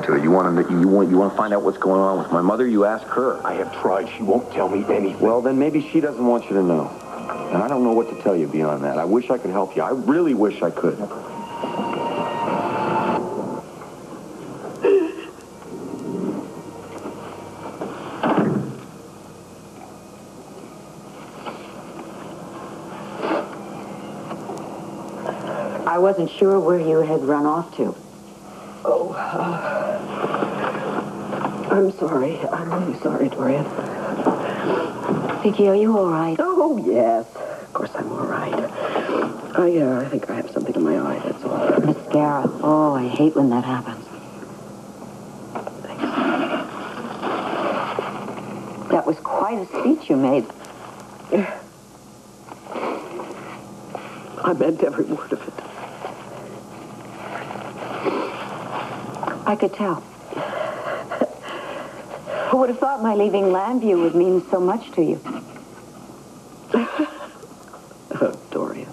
to it. You want to find out what's going on with my mother? You ask her. I have tried. She won't tell me anything. Well, then maybe she doesn't want you to know. And I don't know what to tell you beyond that. I wish I could help you. I really wish I could. I wasn't sure where you had run off to. Oh, I'm sorry. I'm really sorry, Dorian. Viki, are you all right? Oh, yes. Of course I'm all right. I think I have something in my eye, that's all. Mascara. Oh, I hate when that happens. Thanks. That was quite a speech you made. I meant every word of it. I could tell. Who would have thought my leaving Landview would mean so much to you? Oh, Dorian.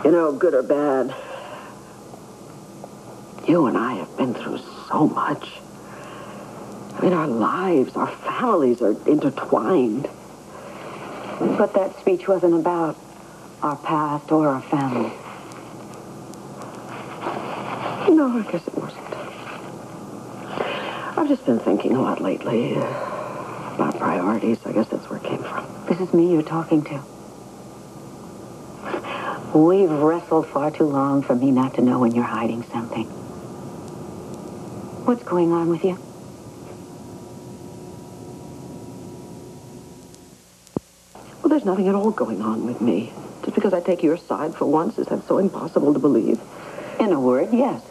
You know, good or bad, you and I have been through so much. I mean, our lives, our families are intertwined. But that speech wasn't about our past or our family. No, I guess it wasn't. I've just been thinking a lot lately about priorities. I guess that's where it came from. This is me you're talking to. We've wrestled far too long for me not to know when you're hiding something. What's going on with you? Well, there's nothing at all going on with me. Just because I take your side for once, is that so impossible to believe? In a word, yes.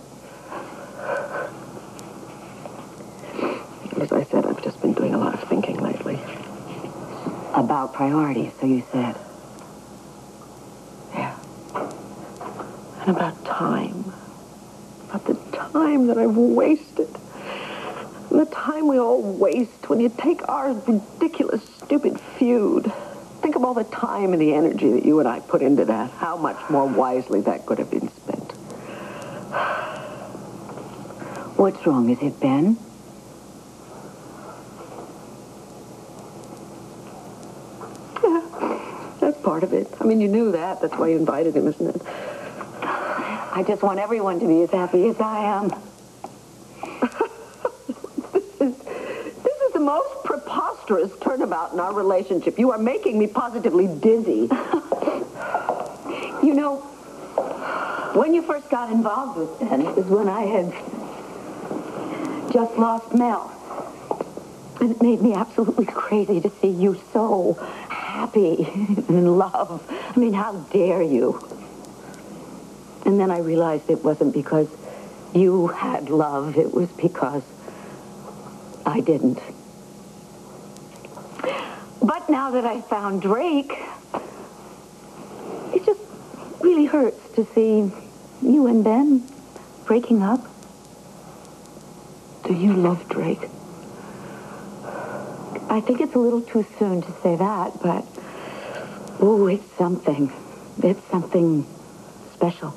As I said, I've just been doing a lot of thinking lately. About priorities, so you said. Yeah. And about time. About the time that I've wasted. And the time we all waste when you take our ridiculous, stupid feud. Think of all the time and the energy that you and I put into that. How much more wisely that could have been spent. What's wrong? Is it Ben? That's part of it. I mean, you knew that. That's why you invited him, isn't it? I just want everyone to be as happy as I am. This is the most preposterous turnabout in our relationship. You are making me positively dizzy. You know, when you first got involved with Ben, it was when I had just lost Mel. And it made me absolutely crazy to see you so happy and in love. I mean, how dare you? And then I realized it wasn't because you had love. It was because I didn't. But now that I found Drake, it just really hurts to see you and Ben breaking up. Do you love Drake? I think it's a little too soon to say that, but, oh, it's something. It's something special.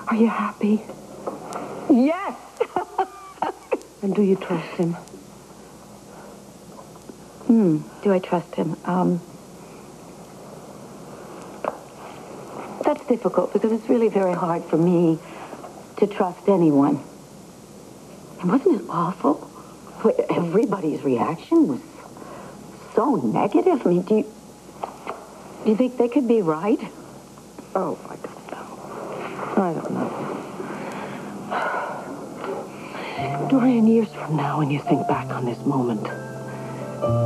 Are you happy? Yes! And do you trust him? Do I trust him? That's difficult because it's really very hard for me to trust anyone. And wasn't it awful? Everybody's reaction was so negative. I mean, do you think they could be right? Oh, I don't know. I don't know. Dorian, years from now, when you think back on this moment,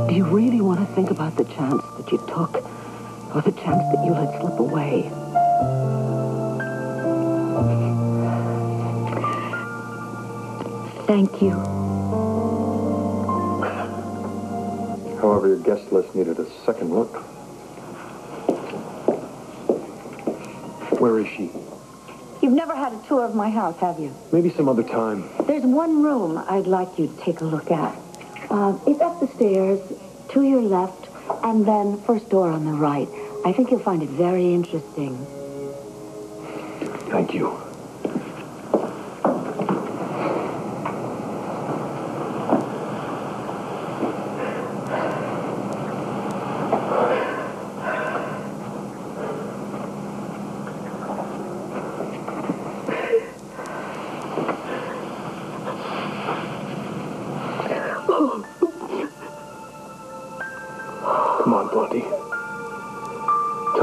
do you really want to think about the chance that you took or the chance that you let slip away? Thank you. However, your guest list needed a second look. Where is she? You've never had a tour of my house, have you? Maybe some other time. There's one room I'd like you to take a look at. It's up the stairs, to your left, and then first door on the right. I think you'll find it very interesting. Thank you.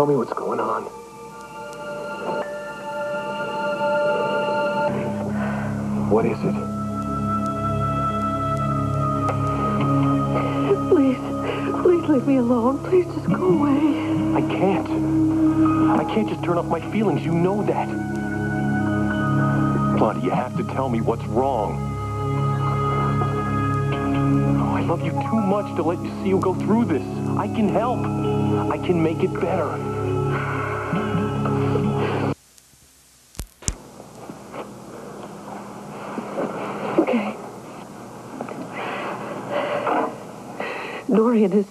Tell me what's going on. What is it? Please leave me alone. Please just go away. I can't. I can't just turn off my feelings. You know that. Blondie, you have to tell me what's wrong. Oh, I love you too much to let you see you go through this. I can help. I can make it better. Okay. Dorian is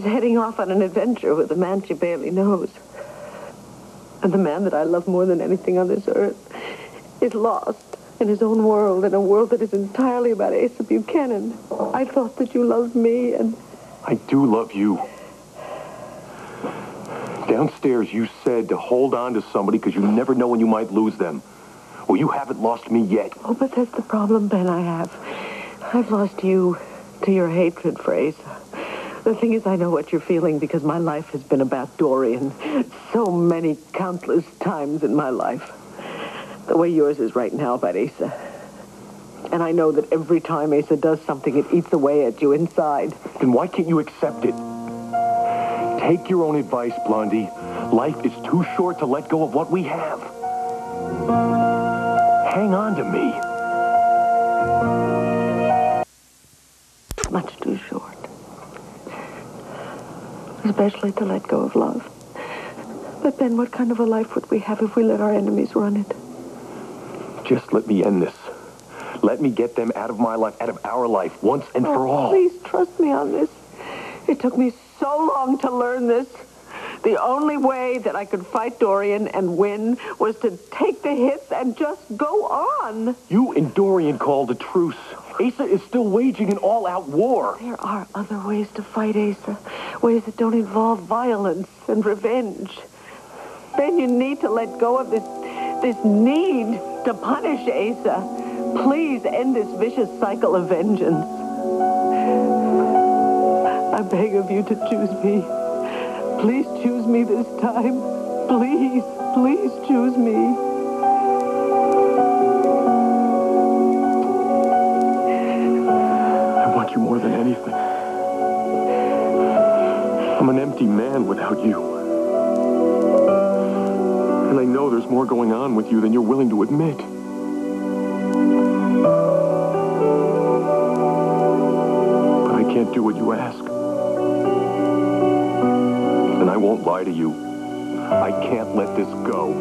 heading off on an adventure with a man she barely knows. And the man that I love more than anything on this earth is lost in his own world, in a world that is entirely about Asa Buchanan. I thought that you loved me, and... I do love you. Downstairs, you said to hold on to somebody because you never know when you might lose them. Well, you haven't lost me yet. Oh, but that's the problem, Ben, I have. I've lost you to your hatred for Asa. The thing is, I know what you're feeling because my life has been about Dorian so many countless times in my life. The way yours is right now about Asa. And I know that every time Asa does something, it eats away at you inside. Then why can't you accept it? Take your own advice, Blondie. Life is too short to let go of what we have. Hang on to me. Much too short. Especially to let go of love. But Ben, what kind of a life would we have if we let our enemies run it? Just let me end this. Let me get them out of my life, out of our life, once and for all. Please trust me on this. It took me so long to learn this. The only way that I could fight Dorian and win was to take the hits and just go on. You and Dorian called a truce. Asa is still waging an all-out war. There are other ways to fight Asa. Ways that don't involve violence and revenge. Ben, you need to let go of this need to punish Asa. Please end this vicious cycle of vengeance. I beg of you to choose me. Please choose me this time. Please, please choose me. I want you more than anything. I'm an empty man without you. And I know there's more going on with you than you're willing to admit. But I can't do what you ask. And I won't lie to you. I can't let this go.